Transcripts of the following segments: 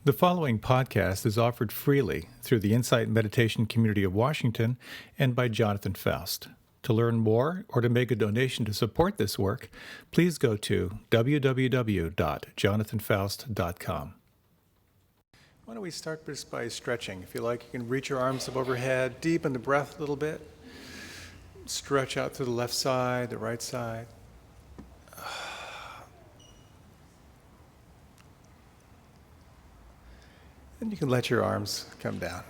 The following podcast is offered freely through the Insight Meditation Community of Washington and by Jonathan Foust. To learn more or to make a donation to support this work, please go to www.jonathanfoust.com. Why don't we start just by stretching? If you like, you can reach your arms up overhead, deepen the breath a little bit. Stretch out to the left side, the right side. And you can let your arms come down.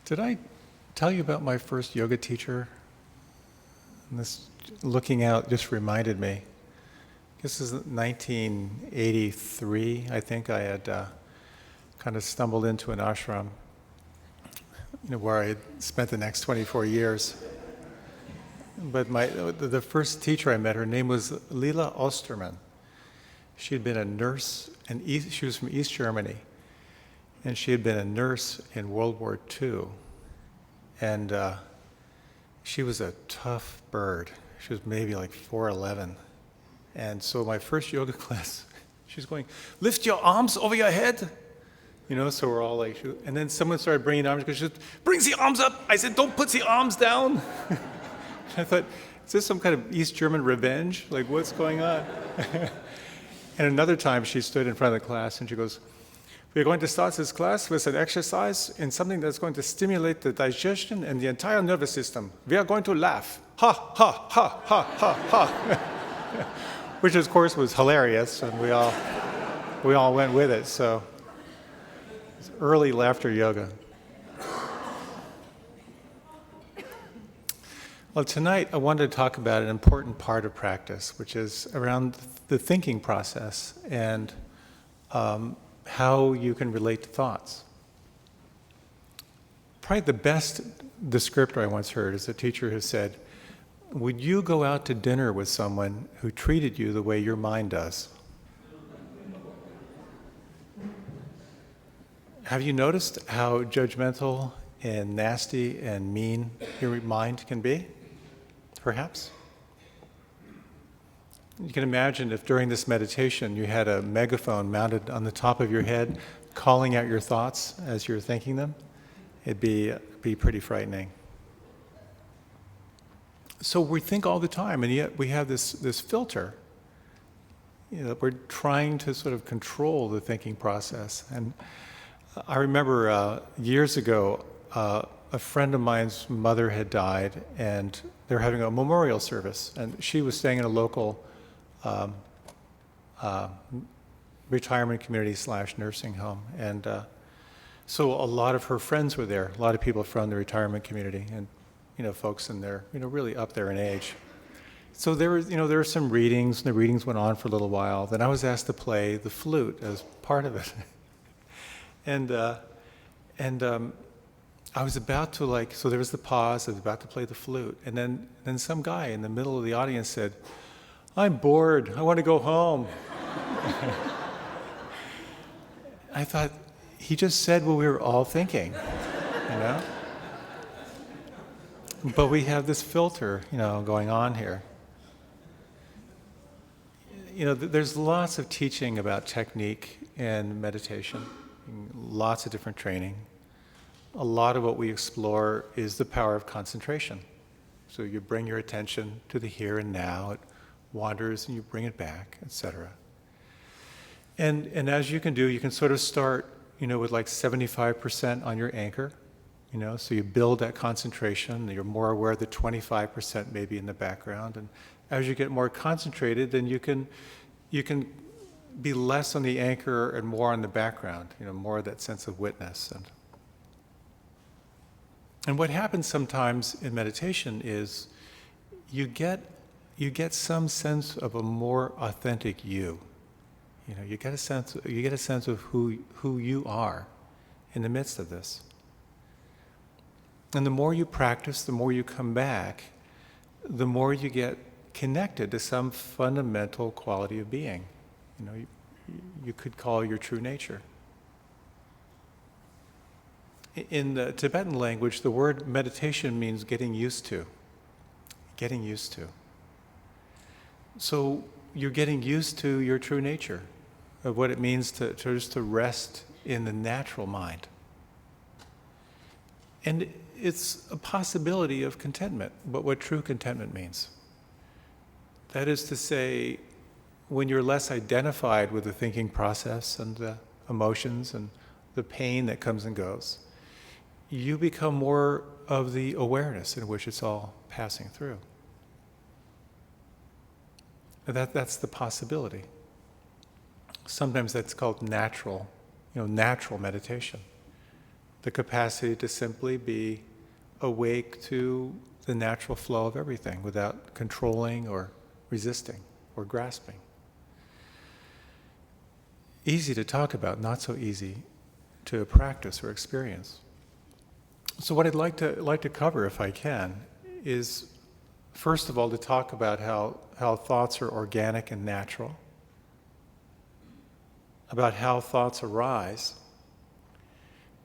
Did I tell you about my first yoga teacher? And this looking out just reminded me. This is 1983, I think. I had kind of stumbled into an ashram, where I had spent the next 24 years. But the first teacher I met, her name was Lila Osterman. She had been a nurse, and she was from East Germany, and she had been a nurse in World War II. And she was a tough bird. She was maybe like 4'11". And so my first yoga class, she's going, lift your arms over your head. So we're all like, and then someone started bringing arms, because she said, bring the arms up. I said, don't put the arms down. I thought, is this some kind of East German revenge? Like, what's going on? And another time she stood in front of the class and she goes, we're going to start this class with an exercise in something that's going to stimulate the digestion and the entire nervous system. We are going to laugh. Ha, ha, ha, ha, ha, ha. Which, of course, was hilarious, and we all went with it. So it's early laughter yoga. Well, tonight I wanted to talk about an important part of practice, which is around the thinking process and how you can relate to thoughts. Probably the best descriptor I once heard is a teacher who said, would you go out to dinner with someone who treated you the way your mind does? Have you noticed how judgmental and nasty and mean your mind can be? Perhaps. You can imagine if during this meditation you had a megaphone mounted on the top of your head, calling out your thoughts as you're thinking them, it'd be pretty frightening. So we think all the time, and yet we have this filter. We're trying to sort of control the thinking process. And I remember years ago, a friend of mine's mother had died, and they were having a memorial service, and she was staying in a local retirement community / nursing home. And so a lot of her friends were there, a lot of people from the retirement community, and folks in there, really up there in age. So there were some readings, and the readings went on for a little while. Then I was asked to play the flute as part of it. and I was about to so there was the pause, I was about to play the flute, and then some guy in the middle of the audience said, I'm bored, I want to go home. I thought, he just said what we were all thinking, But we have this filter, going on here. There's lots of teaching about technique and meditation, lots of different training. A lot of what we explore is the power of concentration. So you bring your attention to the here and now, it wanders and you bring it back, etc. And as you can do, you can sort of start, with like 75% on your anchor, so you build that concentration, you're more aware that 25% may be in the background, and as you get more concentrated, then you can be less on the anchor and more on the background, more of that sense of witness. And what happens sometimes in meditation is you get some sense of a more authentic you. You get a sense of who you are in the midst of this. And the more you practice, the more you come back, the more you get connected to some fundamental quality of being. You could call your true nature. In the Tibetan language, the word meditation means getting used to. Getting used to. So you're getting used to your true nature. of what it means to just to rest in the natural mind. And it's a possibility of contentment, but what true contentment means. That is to say, when you're less identified with the thinking process and the emotions and the pain that comes and goes, you become more of the awareness in which it's all passing through. That's the possibility. Sometimes that's called natural meditation. The capacity to simply be awake to the natural flow of everything without controlling or resisting or grasping. Easy to talk about, not so easy to practice or experience. So what I'd like to cover, if I can, is first of all to talk about how thoughts are organic and natural, about how thoughts arise,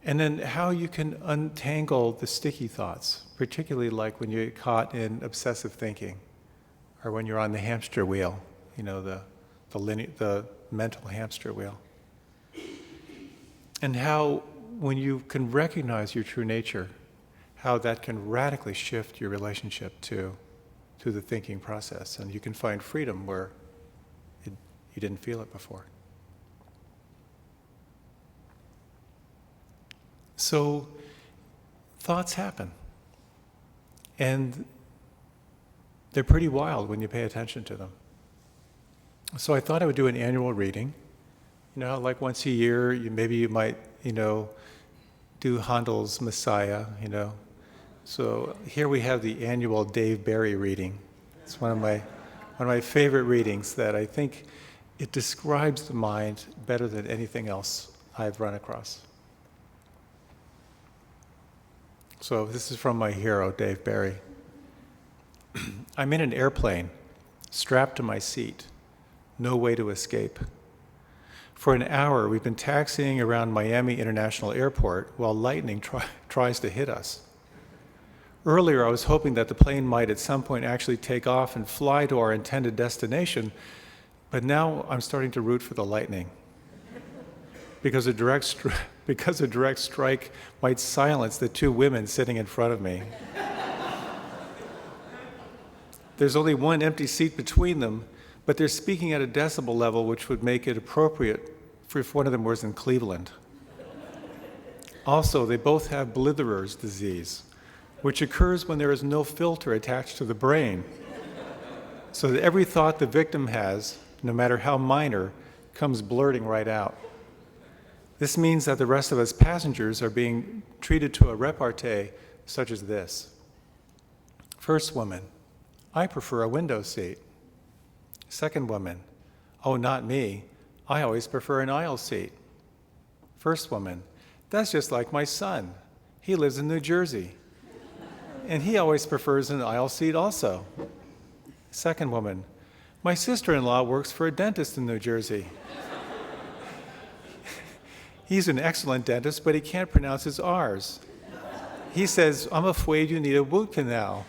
and then how you can untangle the sticky thoughts, particularly like when you get caught in obsessive thinking, or when you're on the hamster wheel, the mental hamster wheel. And how, when you can recognize your true nature, how that can radically shift your relationship to the thinking process, and you can find freedom where you didn't feel it before. So, thoughts happen, and they're pretty wild when you pay attention to them. So I thought I would do an annual reading. Like once a year, you might, do Handel's Messiah, So here we have the annual Dave Barry reading. It's one of my favorite readings that I think it describes the mind better than anything else I've run across. So this is from my hero, Dave Barry. I'm in an airplane, strapped to my seat, no way to escape. For an hour, we've been taxiing around Miami International Airport while lightning tries to hit us. Earlier, I was hoping that the plane might at some point actually take off and fly to our intended destination, but now I'm starting to root for the lightning. Because a direct strike might silence the two women sitting in front of me. There's only one empty seat between them, but they're speaking at a decibel level which would make it appropriate for if one of them was in Cleveland. Also, they both have Blitherer's disease, which occurs when there is no filter attached to the brain, so that every thought the victim has, no matter how minor, comes blurting right out. This means that the rest of us passengers are being treated to a repartee such as this. First woman, I prefer a window seat. Second woman, oh, not me. I always prefer an aisle seat. First woman, that's just like my son. He lives in New Jersey, and he always prefers an aisle seat also. Second woman, my sister-in-law works for a dentist in New Jersey. He's an excellent dentist, but he can't pronounce his R's. He says, I'm afraid you need a root canal.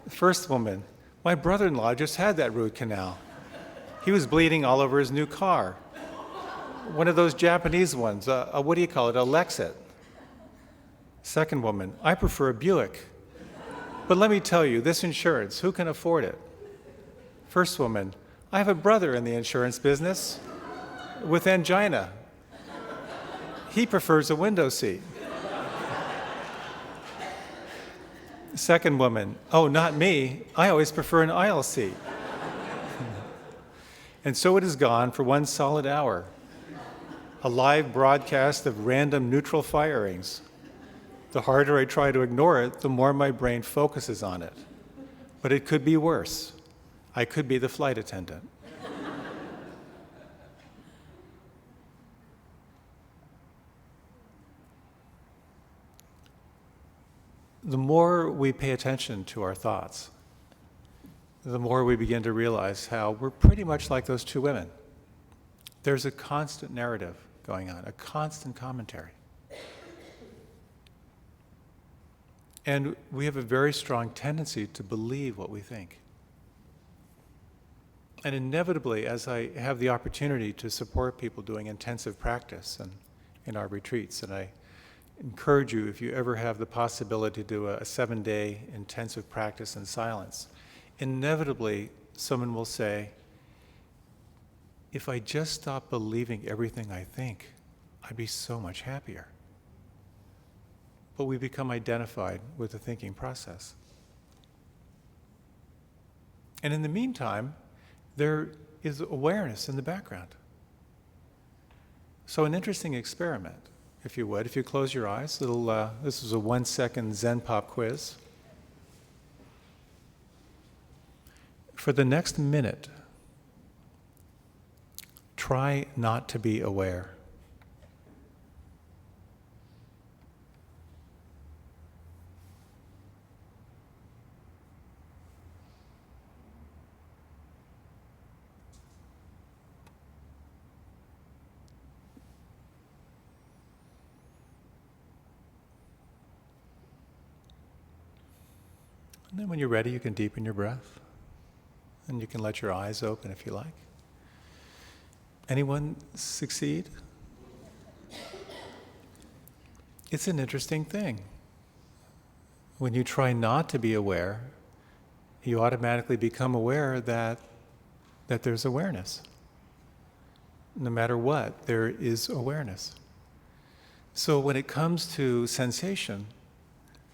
First woman, my brother-in-law just had that root canal. He was bleeding all over his new car. One of those Japanese ones, what do you call it, a Lexus. Second woman, I prefer a Buick. But let me tell you, this insurance, who can afford it? First woman, I have a brother in the insurance business with angina. He prefers a window seat. Second woman, oh, not me. I always prefer an aisle seat. And so it has gone for one solid hour. A live broadcast of random neutral firings. The harder I try to ignore it, the more my brain focuses on it. But it could be worse. I could be the flight attendant. The more we pay attention to our thoughts, the more we begin to realize how we're pretty much like those two women. There's a constant narrative going on, a constant commentary. And we have a very strong tendency to believe what we think. And inevitably, as I have the opportunity to support people doing intensive practice and in our retreats, and I encourage you, if you ever have the possibility to do a 7-day intensive practice in silence, inevitably someone will say, if I just stopped believing everything I think, I'd be so much happier. But we become identified with the thinking process. And in the meantime, there is awareness in the background. So an interesting experiment, if you would, if you close your eyes, this is a 1-second Zen pop quiz. For the next minute, try not to be aware. And then when you're ready, you can deepen your breath. And you can let your eyes open if you like. Anyone succeed? It's an interesting thing. When you try not to be aware, you automatically become aware that there's awareness. No matter what, there is awareness. So when it comes to sensation,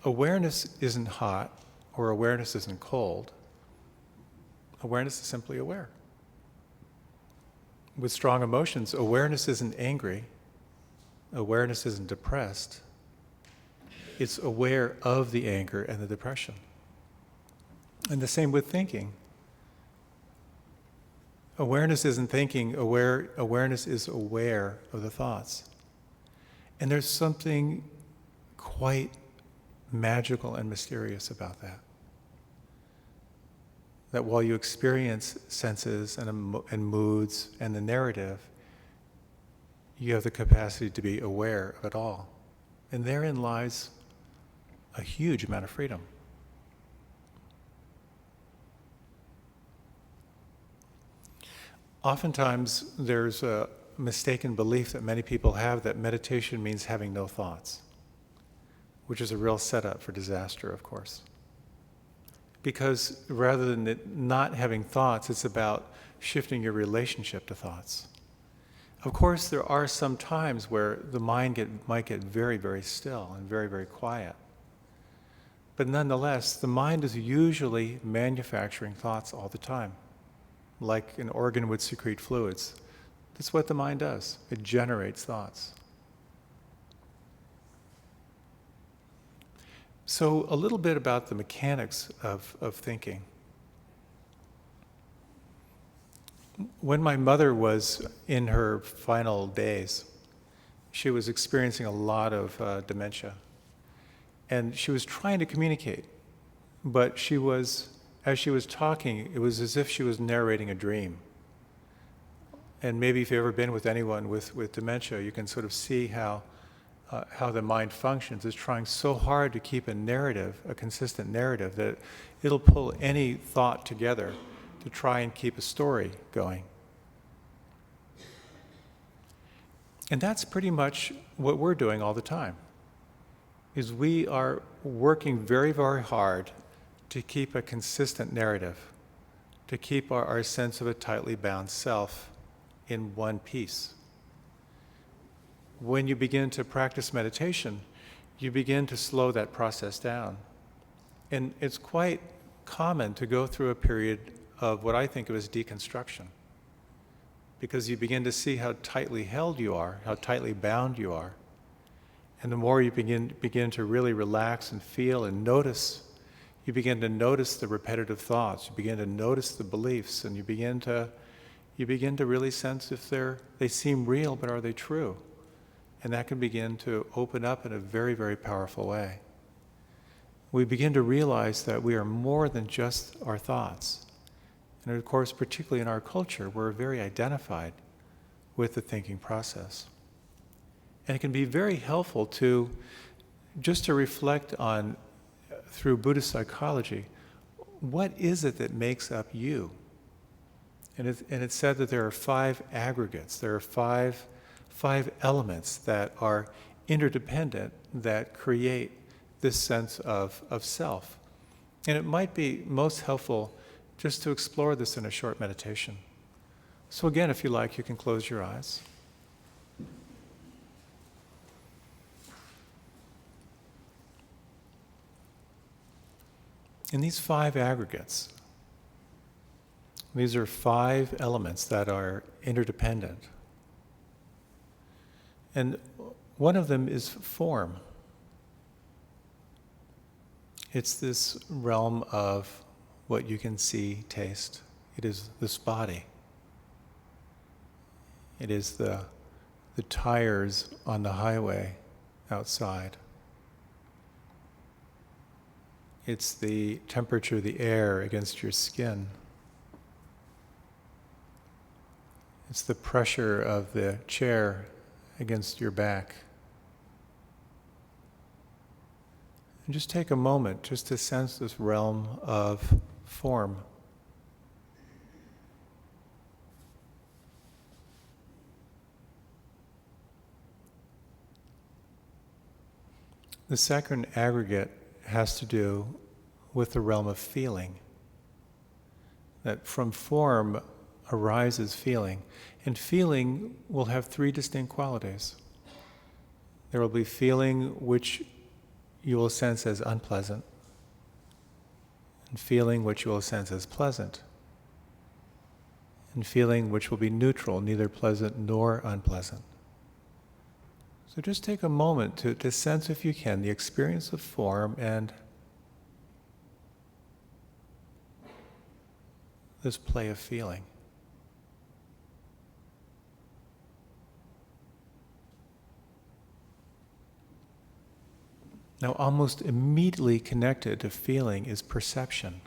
awareness isn't hot or awareness isn't cold. Awareness is simply aware. With strong emotions, awareness isn't angry. Awareness isn't depressed. It's aware of the anger and the depression. And the same with thinking. Awareness isn't thinking, awareness is aware of the thoughts. And there's something quite magical and mysterious about that. That while you experience senses and moods and the narrative, you have the capacity to be aware of it all. And therein lies a huge amount of freedom. Oftentimes, there's a mistaken belief that many people have that meditation means having no thoughts, which is a real setup for disaster, of course. Because rather than it not having thoughts, it's about shifting your relationship to thoughts. Of course, there are some times where the mind might get very, very still and very, very quiet. But nonetheless, the mind is usually manufacturing thoughts all the time. Like an organ would secrete fluids. That's what the mind does. It generates thoughts. So a little bit about the mechanics of thinking. When my mother was in her final days, she was experiencing a lot of dementia. And she was trying to communicate, but as she was talking, it was as if she was narrating a dream. And maybe if you've ever been with anyone with dementia, you can sort of see how the mind functions. It's trying so hard to keep a narrative, a consistent narrative, that it'll pull any thought together to try and keep a story going. And that's pretty much what we're doing all the time, is we are working very, very hard to keep a consistent narrative, to keep our sense of a tightly bound self in one piece. When you begin to practice meditation, you begin to slow that process down. And it's quite common to go through a period of what I think of as deconstruction, because you begin to see how tightly held you are, how tightly bound you are. And the more you begin to really relax and feel and notice, you begin to notice the repetitive thoughts, you begin to notice the beliefs, and you begin to really sense if they seem real, but are they true? And that can begin to open up in a very, very powerful way. We begin to realize that we are more than just our thoughts. And of course, particularly in our culture, we're very identified with the thinking process. And it can be very helpful to reflect on, through Buddhist psychology, what is it that makes up you? And it's said that there are 5 aggregates, there are five elements that are interdependent that create this sense of self. And it might be most helpful just to explore this in a short meditation. So again, if you like, you can close your eyes. In these 5 aggregates, these are 5 elements that are interdependent. And one of them is form. It's this realm of what you can see, taste. It is this body. It is the tires on the highway outside. It's the temperature of the air against your skin. It's the pressure of the chair against your back. And just take a moment just to sense this realm of form. The second aggregate has to do with the realm of feeling. That from form arises feeling, and feeling will have 3 distinct qualities. There will be feeling which you will sense as unpleasant, and feeling which you will sense as pleasant, and feeling which will be neutral, neither pleasant nor unpleasant. So just take a moment to sense, if you can, the experience of form and this play of feeling. Now, almost immediately connected to feeling is perception.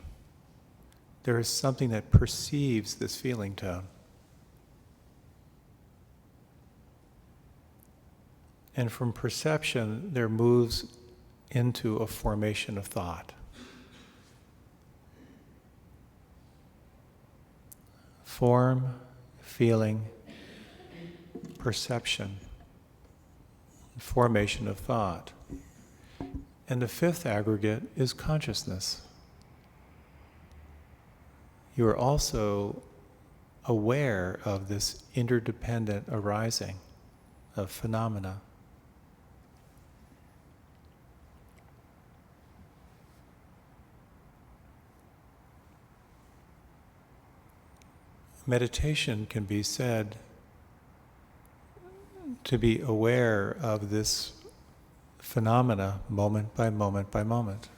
There is something that perceives this feeling tone. And from perception, there moves into a formation of thought. Form, feeling, perception, formation of thought. And the 5th aggregate is consciousness. You are also aware of this interdependent arising of phenomena. Meditation can be said to be aware of this phenomena moment by moment by moment.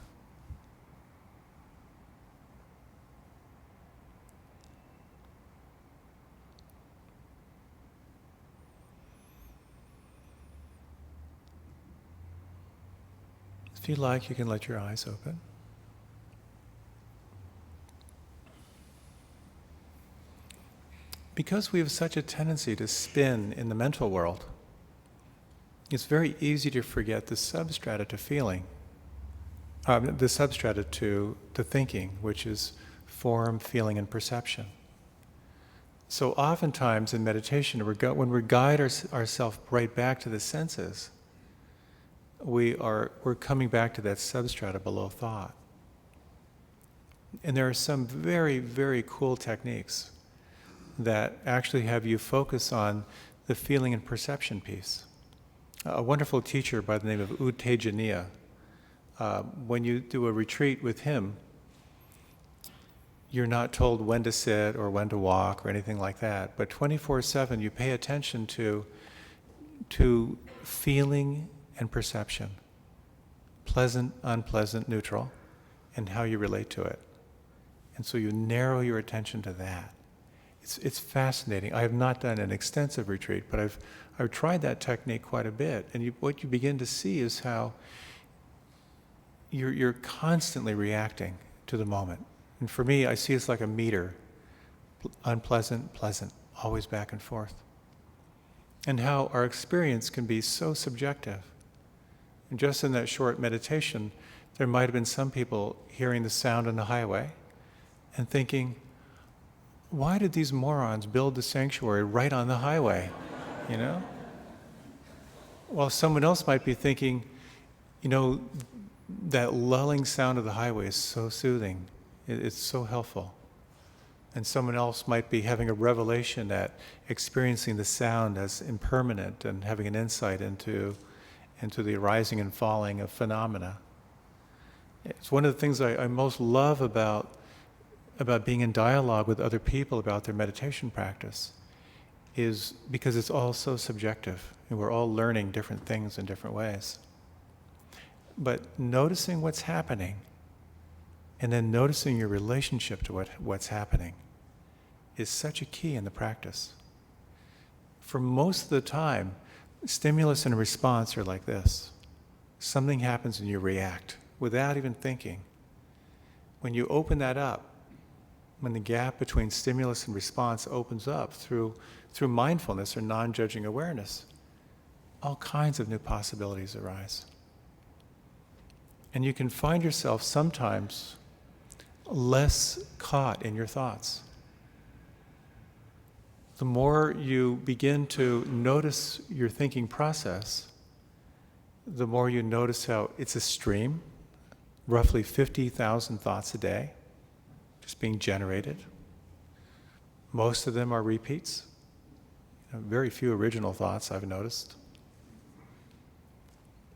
If you like, you can let your eyes open. Because we have such a tendency to spin in the mental world, it's very easy to forget the substrata to feeling, the substrata to thinking, which is form, feeling, and perception. So oftentimes in meditation, when we guide ourselves right back to the senses, we're coming back to that substrata below thought. And there are some very, very cool techniques that actually have you focus on the feeling and perception piece. A wonderful teacher by the name of U Tejaniya, when you do a retreat with him, you're not told when to sit or when to walk or anything like that, but 24/7 you pay attention to feeling and perception, pleasant, unpleasant, neutral, and how you relate to it. And so you narrow your attention to that. It's fascinating. I have not done an extensive retreat, but I've tried that technique quite a bit. And what you begin to see is how you're constantly reacting to the moment. And for me, I see it's like a meter, unpleasant, pleasant, always back and forth. And how our experience can be so subjective. And just in that short meditation, there might have been some people hearing the sound on the highway and thinking, why did these morons build the sanctuary right on the highway, you know? While someone else might be thinking, that lulling sound of the highway is so soothing. It's so helpful. And someone else might be having a revelation that experiencing the sound as impermanent and having an insight into the arising and falling of phenomena. It's one of the things I most love about being in dialogue with other people about their meditation practice, is because it's all so subjective, and we're all learning different things in different ways. But noticing what's happening, and then noticing your relationship to what's happening, is such a key in the practice. For most of the time, stimulus and response are like this. Something happens and you react without even thinking. When you open that up, when the gap between stimulus and response opens up through mindfulness or non-judging awareness, all kinds of new possibilities arise. And you can find yourself sometimes less caught in your thoughts. The more you begin to notice your thinking process, the more you notice how it's a stream, roughly 50,000 thoughts a day, just being generated. Most of them are repeats. Very few original thoughts, I've noticed.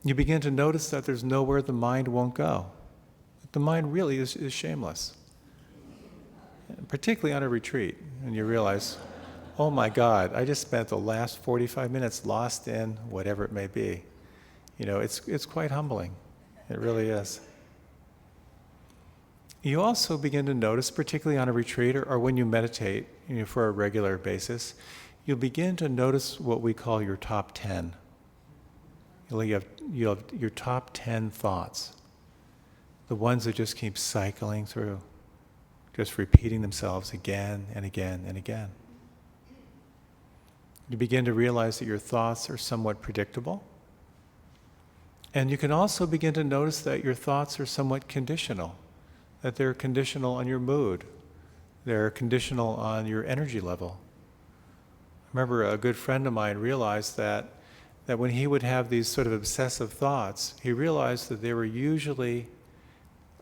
You begin to notice that there's nowhere the mind won't go. The mind really is shameless. Particularly on a retreat, and you realize, oh my God, I just spent the last 45 minutes lost in whatever it may be. It's quite humbling. It really is. You also begin to notice, particularly on a retreat or when you meditate for a regular basis, you'll begin to notice what we call your top 10. You have your top 10 thoughts, the ones that just keep cycling through, just repeating themselves again and again and again. You begin to realize that your thoughts are somewhat predictable. And you can also begin to notice that your thoughts are somewhat conditional, that they're conditional on your mood. They're conditional on your energy level. I remember a good friend of mine realized that when he would have these sort of obsessive thoughts, he realized that they were usually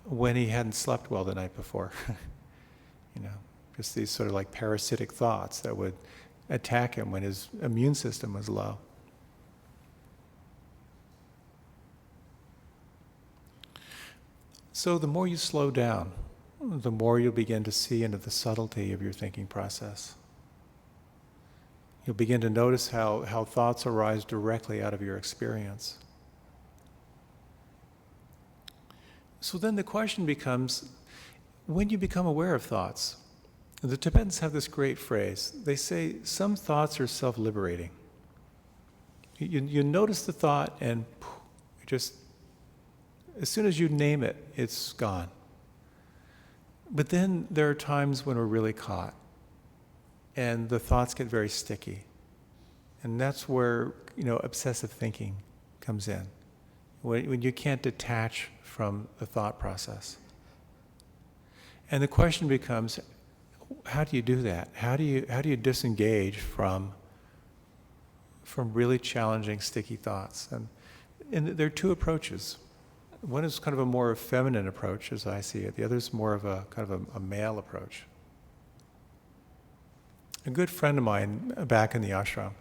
when he hadn't slept well the night before. Just these sort of like parasitic thoughts that would attack him when his immune system was low. So the more you slow down, the more you'll begin to see into the subtlety of your thinking process. You'll begin to notice how thoughts arise directly out of your experience. So then the question becomes, when you become aware of thoughts, the Tibetans have this great phrase. They say, some thoughts are self-liberating. You notice the thought and just, as soon as you name it, it's gone. But then there are times when we're really caught, and the thoughts get very sticky. And that's where, obsessive thinking comes in, when you can't detach from the thought process. And the question becomes, how do you do that? How do you disengage from really challenging, sticky thoughts? And there are two approaches. One is kind of a more feminine approach, as I see it. The other is more of a kind of a male approach. A good friend of mine back in the ashram,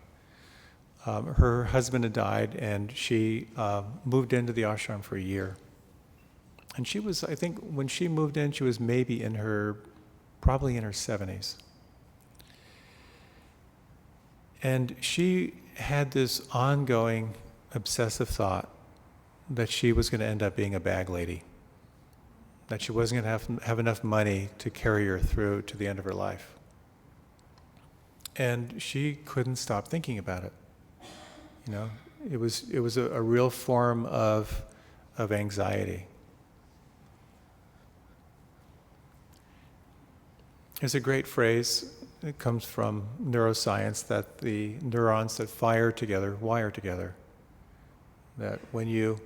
her husband had died, and she moved into the ashram for a year. And she was, I think, when she moved in, she was maybe probably in her 70s. And she had this ongoing obsessive thought that she was going to end up being a bag lady, that she wasn't going to have enough money to carry her through to the end of her life. And she couldn't stop thinking about it. It was a real form of anxiety. There's a great phrase that comes from neuroscience that the neurons that fire together wire together. That when you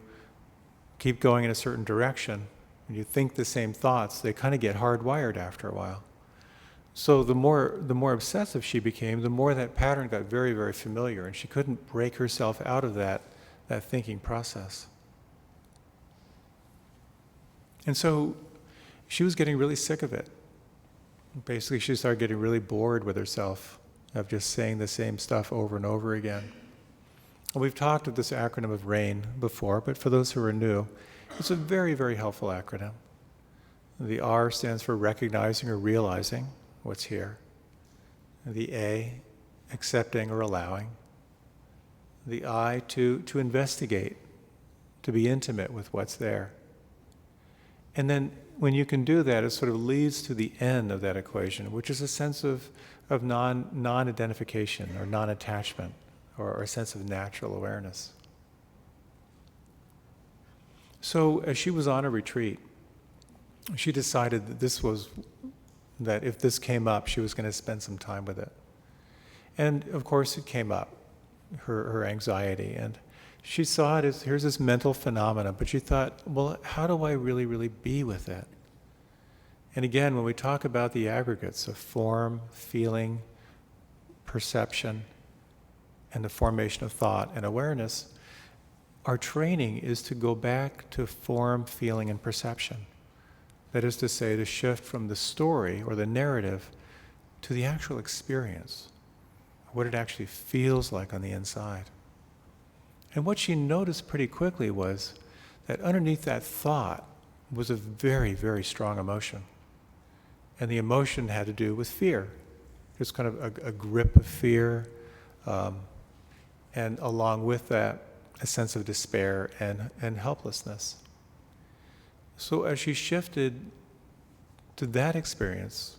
keep going in a certain direction, when you think the same thoughts, they kind of get hardwired after a while. So the more obsessive she became, the more that pattern got very, very familiar, and she couldn't break herself out of that thinking process. And so she was getting really sick of it. Basically, she started getting really bored with herself of just saying the same stuff over and over again. And we've talked of this acronym of RAIN before, but for those who are new, it's a very, very helpful acronym. The R stands for recognizing or realizing what's here. The A, accepting or allowing. The I, to investigate, to be intimate with what's there. And then when you can do that, it sort of leads to the end of that equation, which is a sense of non-identification or non-attachment, or a sense of natural awareness. So as she was on a retreat, she decided that if this came up, she was going to spend some time with it. And of course it came up, her anxiety, and she saw it as, here's this mental phenomena, but she thought, well, how do I really, really be with it? And again, when we talk about the aggregates of form, feeling, perception, and the formation of thought and awareness, our training is to go back to form, feeling, and perception. That is to say, to shift from the story or the narrative to the actual experience, what it actually feels like on the inside. And what she noticed pretty quickly was that underneath that thought was a very, very strong emotion. And the emotion had to do with fear. There's kind of a grip of fear, and along with that, a sense of despair and helplessness. So as she shifted to that experience,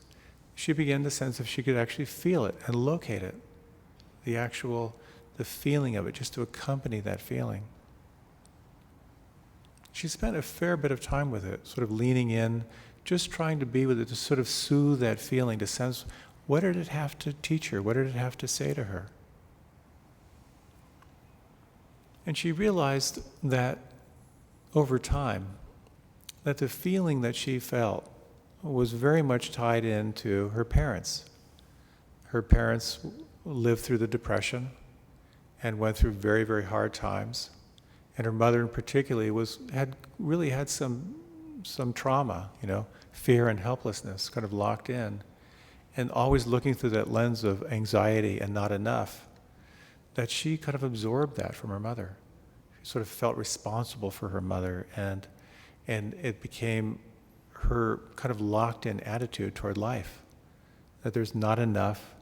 she began to sense if she could actually feel it and locate it, the feeling of it, just to accompany that feeling. She spent a fair bit of time with it, sort of leaning in, just trying to be with it, to sort of soothe that feeling, to sense, what did it have to teach her? What did it have to say to her? And she realized that over time, that the feeling that she felt was very much tied into her parents. Her parents lived through the Depression and went through very, very hard times. And her mother in particular had really had some trauma, fear and helplessness kind of locked in, and always looking through that lens of anxiety and not enough, that she kind of absorbed that from her mother. She sort of felt responsible for her mother, and it became her kind of locked in attitude toward life, that there's not enough,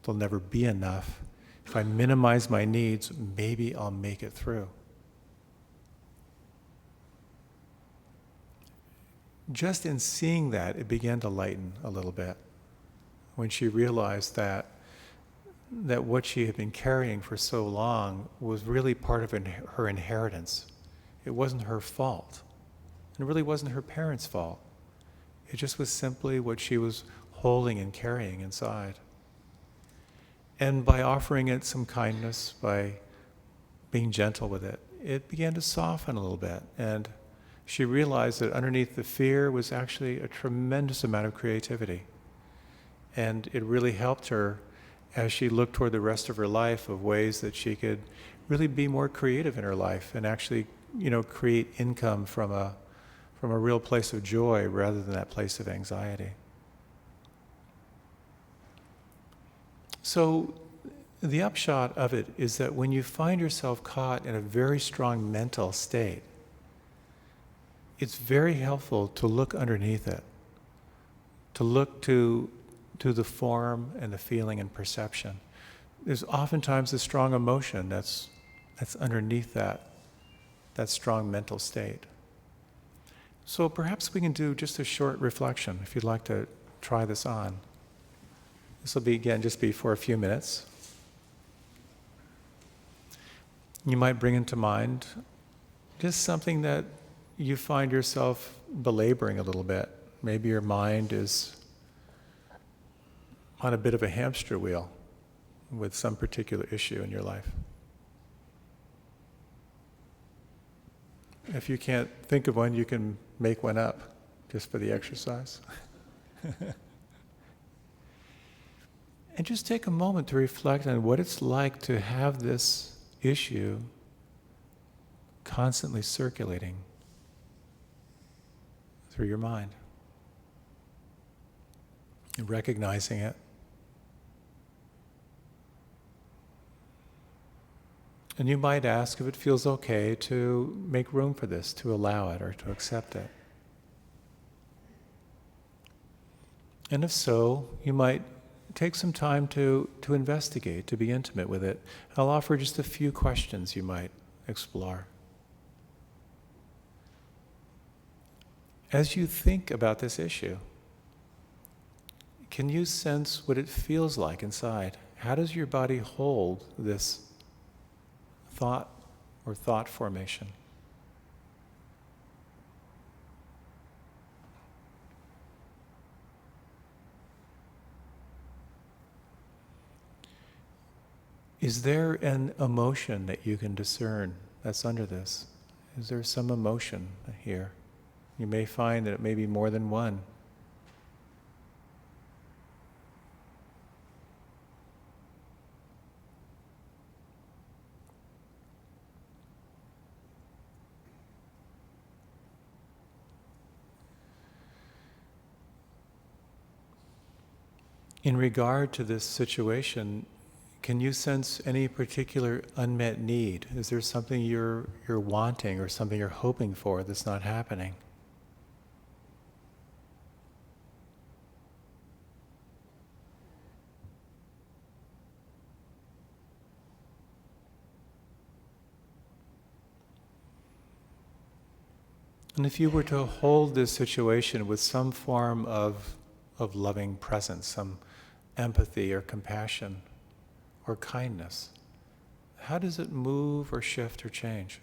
there'll never be enough. If I minimize my needs, maybe I'll make it through. Just in seeing that, it began to lighten a little bit when she realized that what she had been carrying for so long was really part of her inheritance. It wasn't her fault. And it really wasn't her parents' fault. It just was simply what she was holding and carrying inside. And by offering it some kindness, by being gentle with it, it began to soften a little bit. And she realized that underneath the fear was actually a tremendous amount of creativity. And it really helped her as she looked toward the rest of her life of ways that she could really be more creative in her life and actually, create income from a real place of joy rather than that place of anxiety. So the upshot of it is that when you find yourself caught in a very strong mental state, it's very helpful to look underneath it, to look to the form and the feeling and perception. There's oftentimes a strong emotion that's underneath that strong mental state. So perhaps we can do just a short reflection if you'd like to try this on. This will be for a few minutes. You might bring into mind just something that you find yourself belaboring a little bit. Maybe your mind is on a bit of a hamster wheel with some particular issue in your life. If you can't think of one, you can make one up just for the exercise. And just take a moment to reflect on what it's like to have this issue constantly circulating through your mind. And recognizing it. And you might ask if it feels okay to make room for this, to allow it or to accept it. And if so, you might take some time to investigate, to be intimate with it. I'll offer just a few questions you might explore. As you think about this issue, can you sense what it feels like inside? How does your body hold this thought or thought formation? Is there an emotion that you can discern that's under this? Is there some emotion here? You may find that it may be more than one. In regard to this situation, can you sense any particular unmet need? Is there something you're wanting or something you're hoping for that's not happening? And if you were to hold this situation with some form of loving presence, some empathy or compassion or kindness, how does it move or shift or change?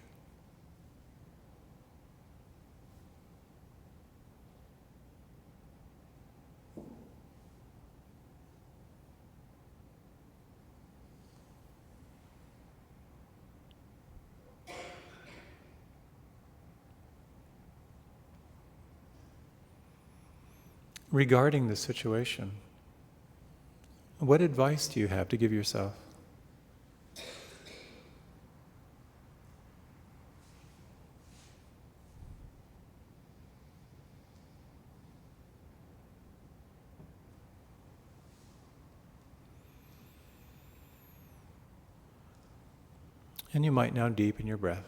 Regarding the situation, what advice do you have to give yourself? And you might now deepen your breath.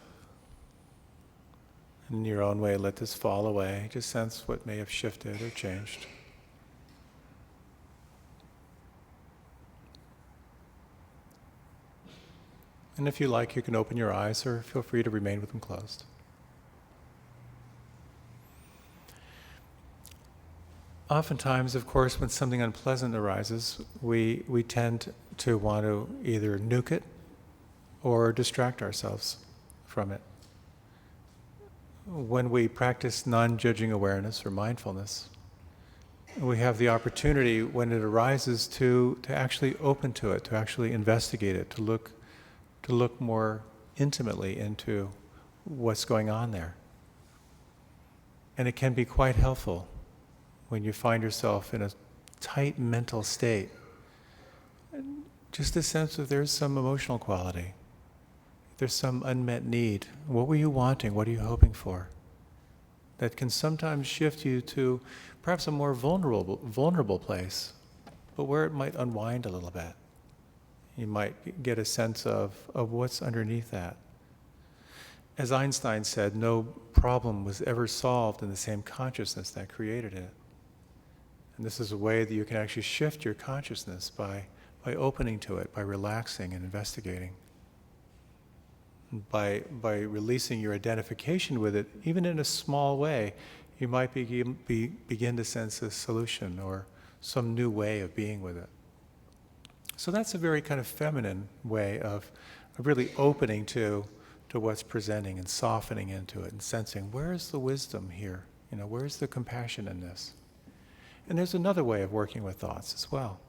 In your own way, let this fall away. Just sense what may have shifted or changed. And if you like, you can open your eyes or feel free to remain with them closed. Oftentimes, of course, when something unpleasant arises, we tend to want to either nuke it or distract ourselves from it. When we practice non-judging awareness or mindfulness, we have the opportunity when it arises to actually open to it, to actually investigate it, to look more intimately into what's going on there. And it can be quite helpful when you find yourself in a tight mental state. Just a sense that there's some emotional quality. There's some unmet need. What were you wanting? What are you hoping for? That can sometimes shift you to perhaps a more vulnerable place, but where it might unwind a little bit. You might get a sense of what's underneath that. As Einstein said, no problem was ever solved in the same consciousness that created it. And this is a way that you can actually shift your consciousness by opening to it, by relaxing and investigating. By releasing your identification with it, even in a small way, you might begin to sense a solution or some new way of being with it. So that's a very kind of feminine way of really opening to what's presenting and softening into it and sensing, where's the wisdom here? Where's the compassion in this? And there's another way of working with thoughts as well.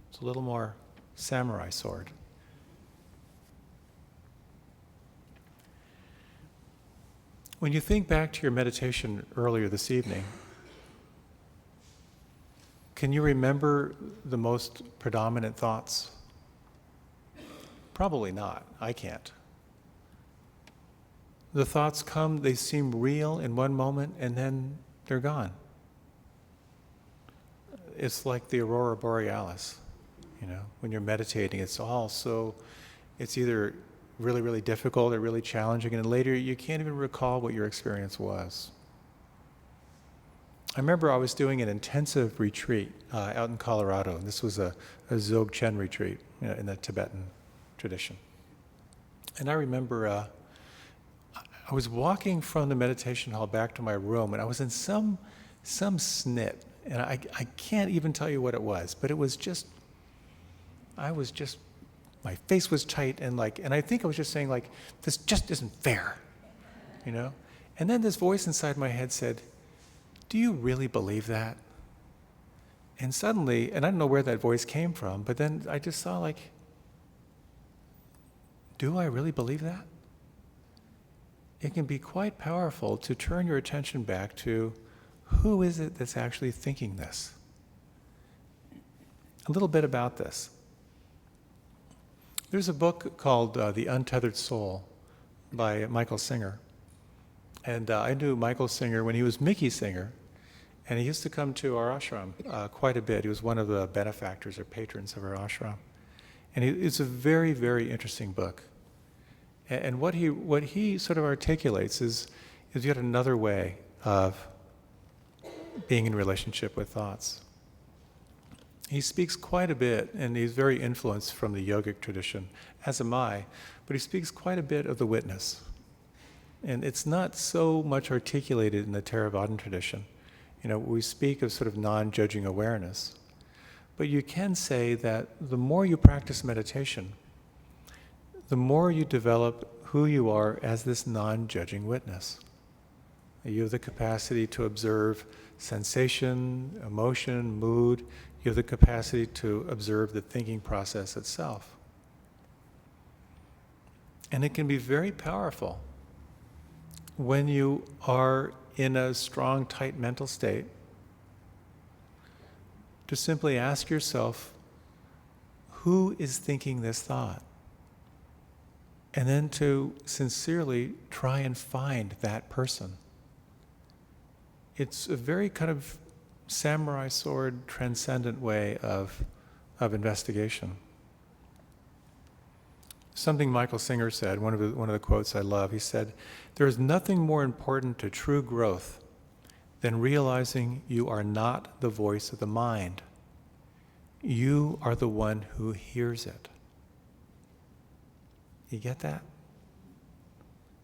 It's a little more samurai sword. When you think back to your meditation earlier this evening, can you remember the most predominant thoughts? Probably not. I can't. The thoughts come, they seem real in one moment, and then they're gone. It's like the aurora borealis, when you're meditating, it's either really, really difficult or really challenging, and later you can't even recall what your experience was. I remember I was doing an intensive retreat out in Colorado, and this was a Dzogchen retreat in the Tibetan tradition. And I remember I was walking from the meditation hall back to my room, and I was in some snit, and I can't even tell you what it was, but it was just, my face was tight, and I think I was just saying, this just isn't fair, And then this voice inside my head said, do you really believe that? And suddenly, and I don't know where that voice came from, but then I just saw do I really believe that? It can be quite powerful to turn your attention back to who is it that's actually thinking this? A little bit about this. There's a book called The Untethered Soul by Michael Singer. And I knew Michael Singer when he was Mickey Singer, and he used to come to our ashram quite a bit. He was one of the benefactors or patrons of our ashram. And it's a very, very interesting book. And what he sort of articulates is yet another way of being in relationship with thoughts. He speaks quite a bit, and he's very influenced from the yogic tradition, as am I, but he speaks quite a bit of the witness. And it's not so much articulated in the Theravadan tradition. We speak of sort of non-judging awareness. But you can say that the more you practice meditation, the more you develop who you are as this non-judging witness. You have the capacity to observe sensation, emotion, mood. You have the capacity to observe the thinking process itself. And it can be very powerful when you are in a strong, tight mental state to simply ask yourself, who is thinking this thought? And then to sincerely try and find that person. It's a very kind of samurai sword transcendent way of investigation. Something Michael Singer said, one of the quotes I love, he said, "There is nothing more important to true growth than realizing you are not the voice of the mind. You are the one who hears it." You get that?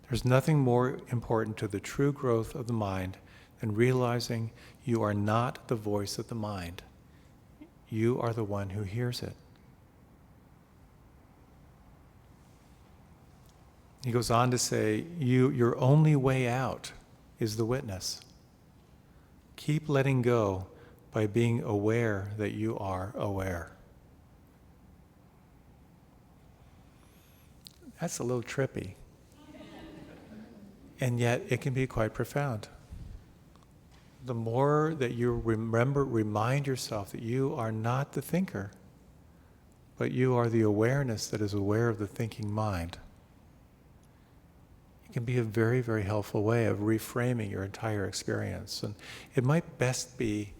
There's nothing more important to the true growth of the mind than realizing you are not the voice of the mind. You are the one who hears it. He goes on to say, your only way out is the witness. Keep letting go by being aware that you are aware. That's a little trippy. And yet it can be quite profound. The more that you remind yourself that you are not the thinker, but you are the awareness that is aware of the thinking mind, it can be a very, very helpful way of reframing your entire experience. And it might best be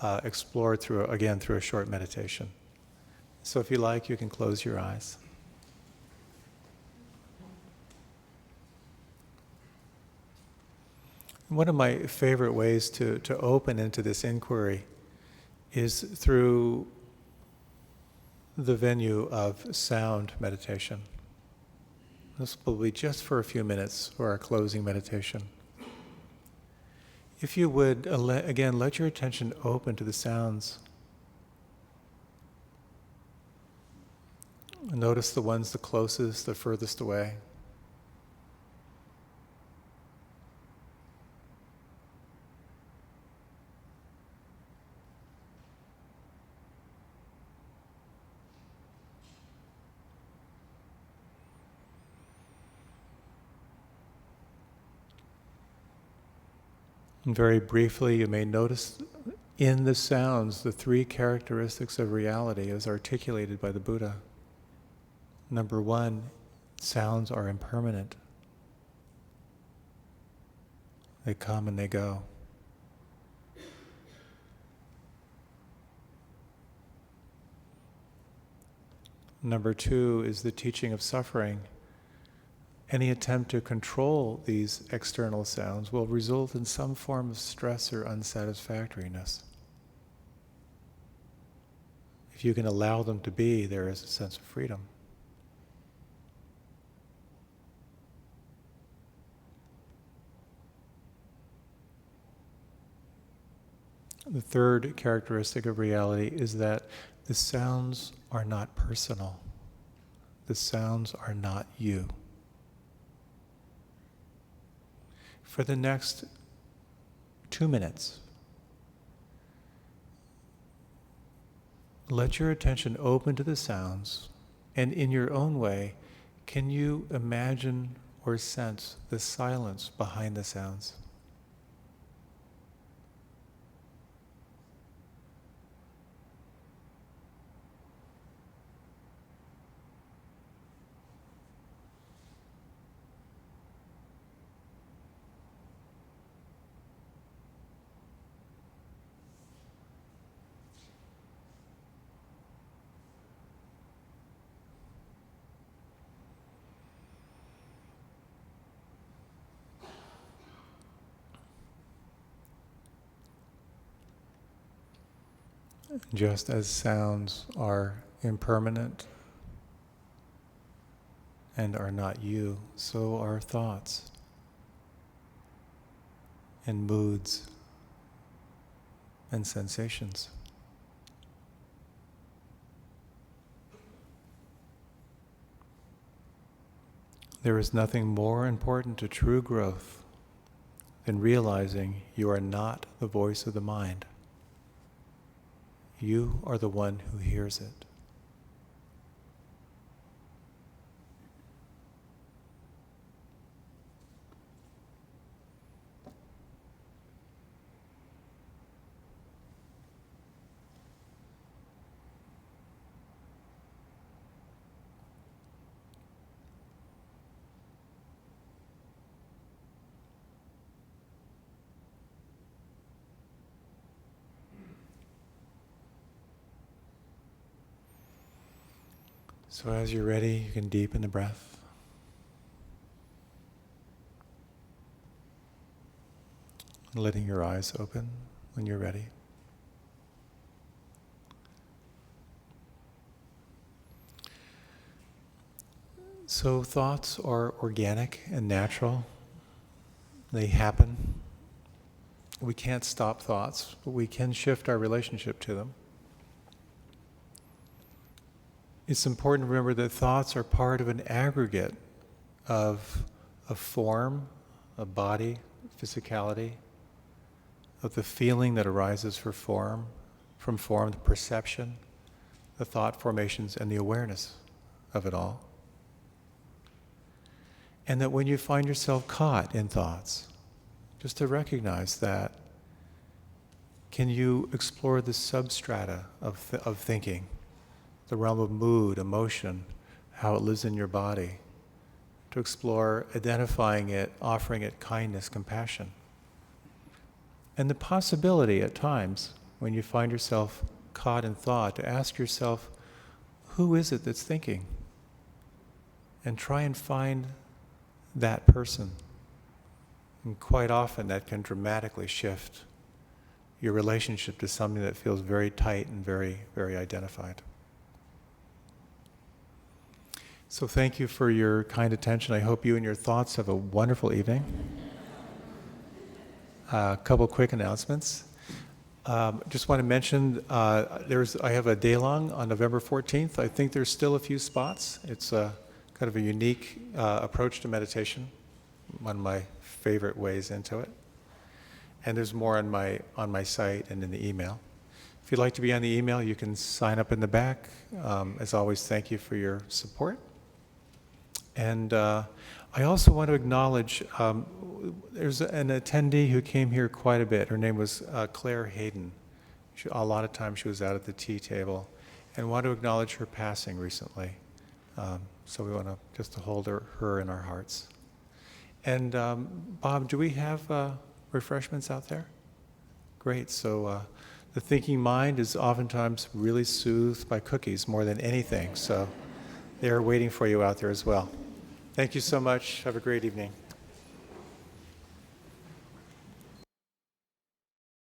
explored through a short meditation. So if you like, you can close your eyes. One of my favorite ways to open into this inquiry is through the venue of sound meditation. This will be just for a few minutes for our closing meditation. If you would, again, let your attention open to the sounds. Notice the ones the closest, the furthest away. And very briefly, you may notice in the sounds the three characteristics of reality as articulated by the Buddha. Number one, sounds are impermanent. They come and they go. Number two is the teaching of suffering. Any attempt to control these external sounds will result in some form of stress or unsatisfactoriness. If you can allow them to be, there is a sense of freedom. The third characteristic of reality is that the sounds are not personal. The sounds are not you. For the next 2 minutes, let your attention open to the sounds, and in your own way, can you imagine or sense the silence behind the sounds? Just as sounds are impermanent and are not you, so are thoughts and moods and sensations. There is nothing more important to true growth than realizing you are not the voice of the mind. You are the one who hears it. So as you're ready, you can deepen the breath. Letting your eyes open when you're ready. So thoughts are organic and natural. They happen. We can't stop thoughts, but we can shift our relationship to them. It's important to remember that thoughts are part of an aggregate of a form, a body, physicality, of the feeling that arises from form, the perception, the thought formations, and the awareness of it all. And that when you find yourself caught in thoughts, just to recognize that, can you explore the substrata of thinking? The realm of mood, emotion, how it lives in your body, to explore identifying it, offering it kindness, compassion. And the possibility at times, when you find yourself caught in thought, to ask yourself, who is it that's thinking? And try and find that person. And quite often that can dramatically shift your relationship to something that feels very tight and very, very identified. So thank you for your kind attention. I hope you and your thoughts have a wonderful evening. A couple quick announcements. Just want to mention I have a day-long on November 14th. I think there's still a few spots. It's kind of a unique approach to meditation, one of my favorite ways into it. And there's more on my site and in the email. If you'd like to be on the email, you can sign up in the back. As always, thank you for your support. And I also want to acknowledge, there's an attendee who came here quite a bit. Her name was Claire Hayden. A lot of times she was out at the tea table, and want to acknowledge her passing recently. So we want to just to hold her in our hearts. And Bob, do we have refreshments out there? Great. So the thinking mind is oftentimes really soothed by cookies more than anything. So they're waiting for you out there as well. Thank you so much. Have a great evening.